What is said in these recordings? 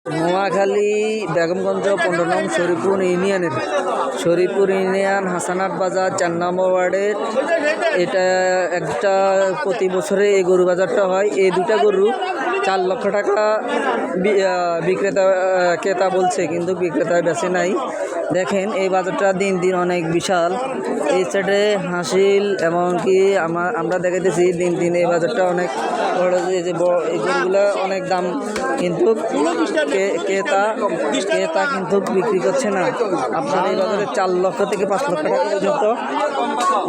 নোয়াখালী বেগমগঞ্জ 15 নং শরীপুর ইউনিয়ন হাসানাত বাজার 4 নম্বর ওয়ার্ডের। এটা একটা প্রতি বছরে এই গরু বাজারটা হয়। এই দুটা গরু 4 লক্ষ টাকা ক্রেতা বলছে, কিন্তু বিক্রেতা বেচে নাই। দেখেন এই বাজারটা দিন দিন অনেক বিশাল। এই সাইডে হাসিল, এমনকি আমরা দেখাইতেছি দিন দিন এই বাজারটা অনেক বড়। এই গরুগুলো অনেক দাম, কিন্তু ক্রেতা কিন্তু বিক্রি করছে না। আপনার এই বাজারে 4 লক্ষ থেকে 5 লক্ষ টাকা পর্যন্ত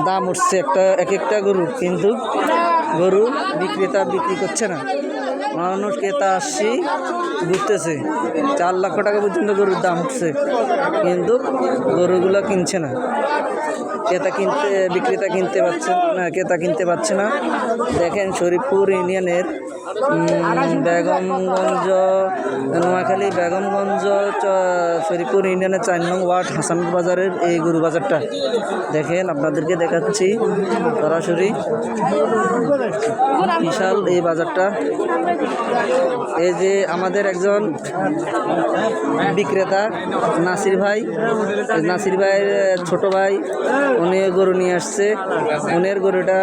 দাম উঠছে এক একটা গরু, কিন্তু গরু বিক্রেতা বিক্রি করছে না। মানুষ ক্রেতা আসছি ঘুরতেছে, 4 লক্ষ টাকা পর্যন্ত গরুর দাম উঠছে, কিন্তু গরুগুলো কিনছে না। বিক্রেতা কিনতে পারছে না, ক্রেতা কিনতে পারছে না। দেখেন শরীফপুর ইউনিয়নের বেগমগঞ্জ, নোয়াখালী বেগমগঞ্জ শরীফপুর ইউনিয়নের 4 নং ওয়ার্ড হাসানাত বাজারের এই গরু বাজারটা দেখেন, আপনাদেরকে দেখাচ্ছি সরাসরি। বিশাল এই বাজারটা। এই যে আমাদের একজন বিক্রেতা নাসির ভাইয়ের ছোট ভাই, উনি গরু নিয়ে আসছে। উনের গরুটা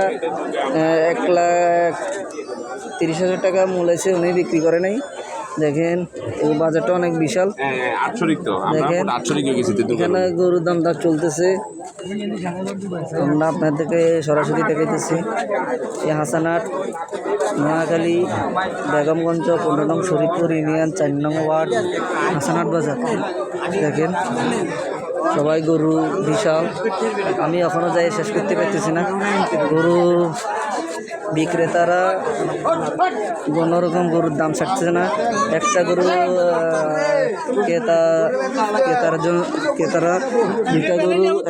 1,30,000 টাকা মূল্য আছে, উনি বিক্রি করে নাই। দেখেন এই বাজারটা অনেক বিশাল। দেখেন এখানে গরুর দাম চলতেছে, আমরা আপনাদেরকে সরাসরি দেখাইতেছি। এই হাসানাত নোয়াখালী বেগমগঞ্জ 15 নং শরীফপুর ইউনিয়ন 4 নং ওয়ার্ড হাসানাত বাজার। দেখেন সবাই গরু বিশাল, আমি এখনও যাই শেষ করতে পারতেছি না। গরু বিক্রেতারা কোনো রকম গরুর দাম ছাড়ছে না। একটা গরু ক্রেতারা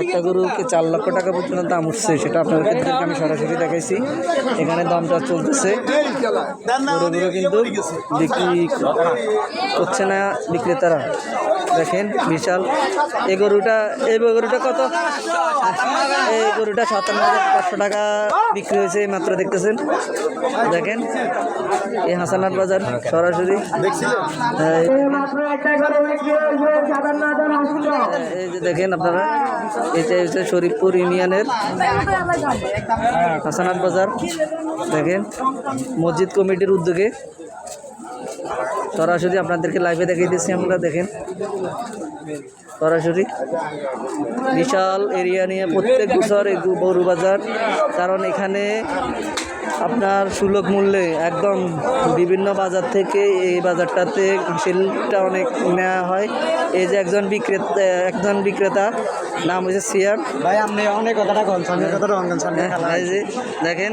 একটা গরুকে 4 লক্ষ টাকা পর্যন্ত দাম উঠছে, সেটা আপনাদেরকে আমি সরাসরি দেখাইছি। এখানে দামটা চলতেছে, গরুগুলো কিন্তু বিক্রি করছে না বিক্রেতারা। দেখেন বিশাল এই গরুটা কত? এই গরুটা 57,500 টাকা বিক্রি হয়েছে মাত্র, দেখতেছেন। দেখেন এই হাসানাত বাজার সরাসরি। এই যে দেখেন আপনারা, এটা হচ্ছে শরীফপুর ইউনিয়নের হাসানাত বাজার। দেখেন মসজিদ কমিটির উদ্যোগে সরাসরি আপনাদেরকে লাইভে দেখাইতেছি আমরা। দেখেন সরাসরি বিশাল এরিয়া নিয়ে প্রত্যেক বছর এই গরু বাজার, কারণ এখানে আপনার সুলভ মূল্যে একদম বিভিন্ন বাজার থেকে এই বাজারটাতে হাসিলটা অনেক নেওয়া হয়। এই যে একজন বিক্রেতা নাম হচ্ছে সিয়াম ভাই, আপনি অনেক কথাটা এই যে দেখেন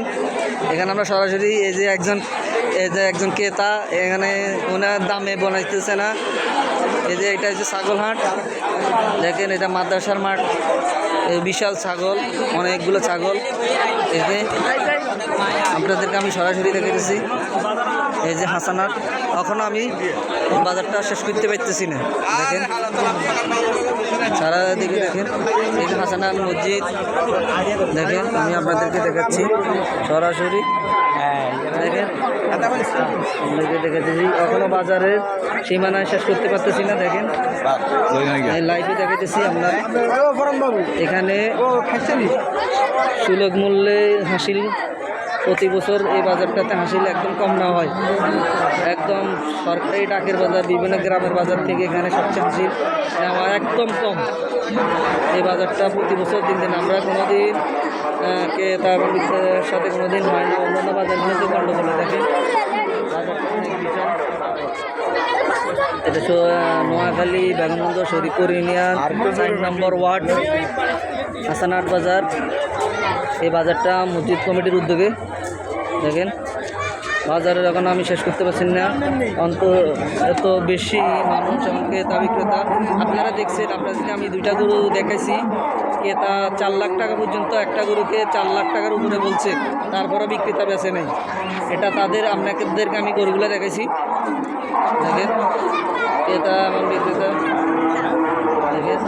এখানে আমরা সরাসরি এই যে একজন ক্রেতা এখানে ওনার দামে বানাইতেছে না। এই যে এটা হচ্ছে ছাগল হাট, দেখেন এটা মাদ্রাসার মাঠ। বিশাল ছাগল, অনেকগুলো ছাগল। এই যে আপনাদেরকে আমি সরাসরি দেখাইতেছি। এই যে হাসানাত, এখনও আমি বাজারটা শেষ করতে পারতেছি না। দেখেন সারা দিকে দেখেন এই যে হাসানাত মসজিদ। দেখেন আমি আপনাদেরকে দেখাচ্ছি সরাসরি। দেখেন দেখাচ্ছি, এখনো বাজারের সীমানায় শেষ করতে পারতেছি না। দেখেন লাইভে দেখাইতেছি আমরা। এখানে সুলভ মূল্যে হাসিল প্রতি বছর এই বাজারটাতে হাসিল একদম কম না হয়, একদম সরকারি ডাকের বাজার, বিভিন্ন গ্রামের বাজার থেকে এখানে সবচেয়ে হাসিল নেওয়া একদম কম। এই বাজারটা প্রতি বছর দিন দিন আমরা কোনোদিন তার সাথে কোনোদিন হয় না, অন্যান্য বাজারগুলোতে গণ্ডগোল থাকে। বাজারটা অনেক বিশাল। এটা নোয়াখালী বেগমগঞ্জ শরীফপুর ইউনিয়ন 4 নম্বর ওয়ার্ড হাসানাত বাজার। এই বাজারটা মসজিদ কমিটির উদ্যোগে। দেখেন বাজারে যখন আমি শেষ করতে পারছি না, এত বেশি মানুষ এবং ক্রেতা বিক্রেতা। আপনারা দেখছেন, আপনাদেরকে আমি 2টা গরু দেখাইছি। ক্রেতা 4 লাখ টাকা পর্যন্ত একটা গরুকে 4 লাখ টাকার উপরে বলছে, তারপরে বিক্রেতা বেচে নেই। এটা আপনাদেরকে আমি গরুগুলো দেখাইছি। দেখেন ক্রেতা এবং বিক্রেতা। দেখেন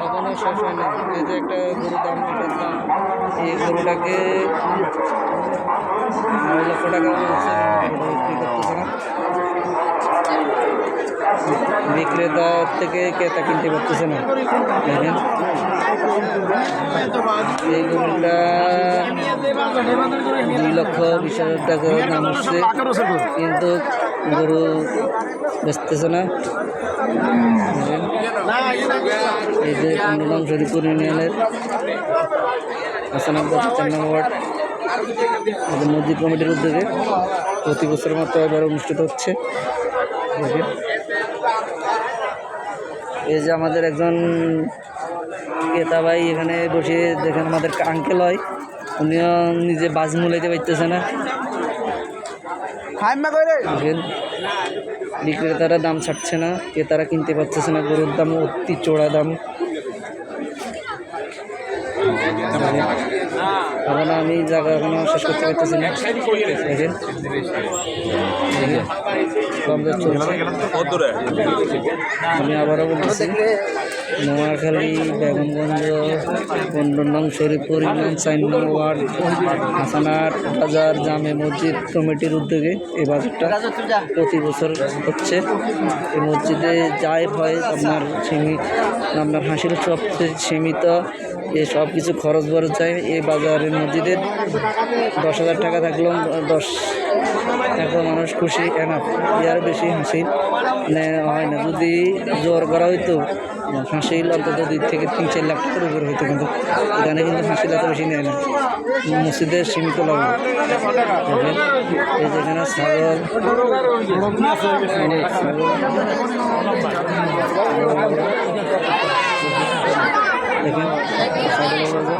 এখনো শেষ হয় না। এই যে একটা গরুর দাম, এটার দাম, এই গরুটাকে 9 লক্ষ টাকা বলছে, বিক্রি করতেছে না। বিক্রেতা থেকে ক্রেতা কিনতে পারতেছে না। দেখেন এই গরুটা 2,20,000 টাকা দাম হচ্ছে, কিন্তু গরু বেচতেছে না। এই যে নং শরীফপুর ইউনিয়নের হাসানাবাদ 4 নম্বর ওয়ার্ড মসজিদ কমিটির উদ্যোগে প্রতি বছরের মতো এবার অনুষ্ঠিত হচ্ছে। দেখেন এই যে আমাদের একজন ক্রেতা ভাই এখানে বসে, দেখেন আমাদের আঙ্কেল হয়, উনিও নিজে বাজ মূলাইতে পারতেছে না। দেখেন বিক্রেতারা দাম ছাড়ছে না, ক্রেতারা কিনতে পারতেছে না, গরুর দাম অতি চড়া দাম। এখন আমি জায়গা এখনো শেষ করতে পারতেছি না। দেখেন কমদার চলছে। আমি আবারও বলতেছি, নোয়াখালী বেগমগঞ্জ 15 নং শরীফপুর ইউনিয়ন 4 নং ওয়ার্ড হাসানাট বাজার জামে মসজিদ কমিটির উদ্যোগে এই বাজারটা প্রতি বছর হচ্ছে। এই মসজিদে যাই হয় আপনার হাসির সবচেয়ে সীমিত, এই সব কিছু খরচ বরচ যায়। এই বাজারের মসজিদের 10,000 টাকা থাকলেও 10 টাকা মানুষ খুশি, এনাফ। এর বেশি হাসিল হয় না। যদি জোর করা হইতো হাসিল অন্তত 2 থেকে 3-4 লাখ টাকার উপরে হইতো, কিন্তু এখানে কিন্তু হাসিল এত বেশি নেয় না, মসজিদের সীমিত লাগে। এই যেখানে ছাগল, অনেক ছাগল, দেখেন ছাগলের বাজার।